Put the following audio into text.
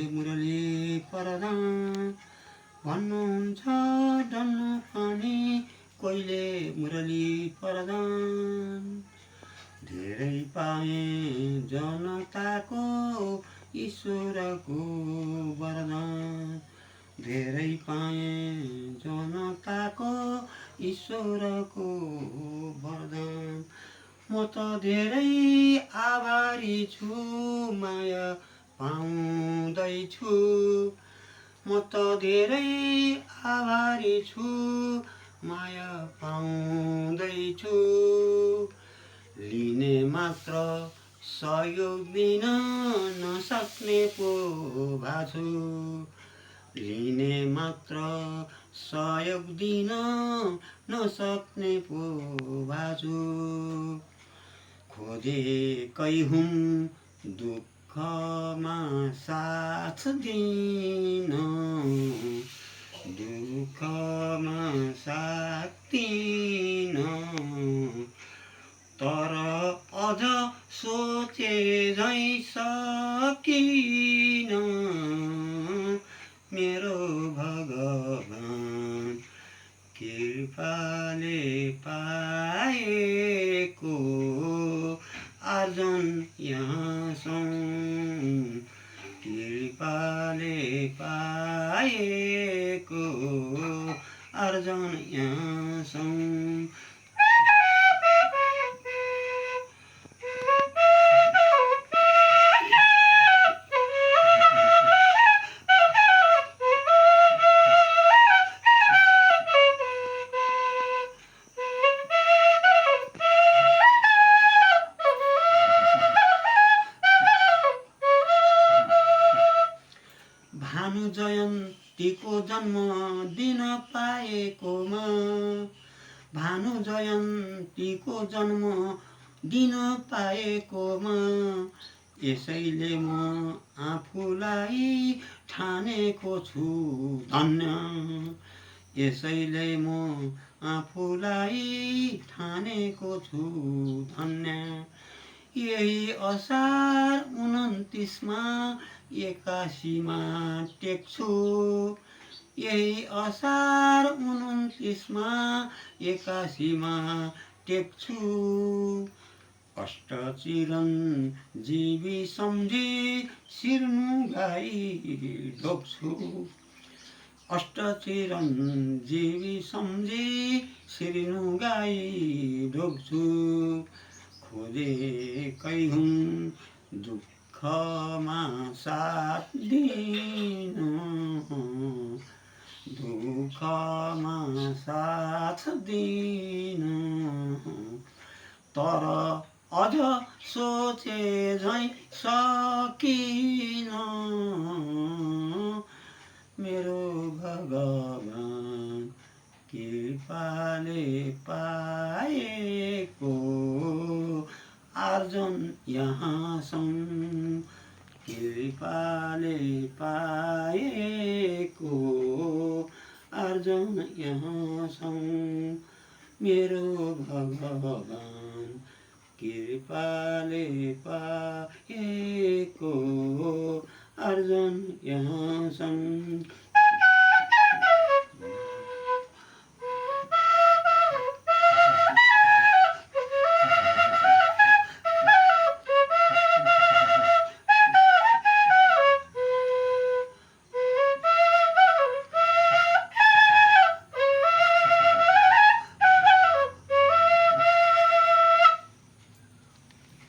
मुरली प्रधान भन्नुहुन्छ डल्नु पनि कोहीले मुरली प्रधान। धेरै पाए जनताको ईश्वरको वरदान। धेरै पाए जनताको ईश्वरको वरदान। म त धेरै आभारी छु माया पाउँदैछु। म त धेरै आभारी छु माया पाउँदैछु। लिने मात्र सहयोग दिन नसक्ने पो भाछु। लिने मात्र सहयोग दिन नसक्ने पो भाछु। खोजेकै हुँ दुःखमा साथ दिन। दुःखमा साथ दिन। तर अझ सोचे झै सकिन। मेरो भगवान कृपाले पाएको आर्जन यहाँ छौँ। कृपाले पाएको आर्जन यहाँ छौँ। भानु जयन्तीको जन्मदिन पाएकोमा। भानु जयन्तीको जन्मदिन पाएकोमा। यसैले म आफूलाई ठानेको छु धन्य। यसैले म आफूलाई ठानेको छु धन्य। यही असार 29मा एकासीमा टेक्छु। यही असार 29मा एकासीमा टेक्छु। अष्टचिरञ्जीवी सम्झी शिर्नुगाई ढोग्छु। अष्टचिरञ्जीवी सम्झी शिर्नुगाई ढोग्छु। खोजेकै हुँ दुःखमा साथ दिन। दुःखमा साथ दिन। तर अझ सोचे झै सकिन। मेरो भगवान कृपाले पाएको आर्जन यहाँ छौँ। कृपाले पाएको आर्जन यहाँ छौँ। मेरो भगवान कृपाले पाएको आर्जन यहाँ छौँ।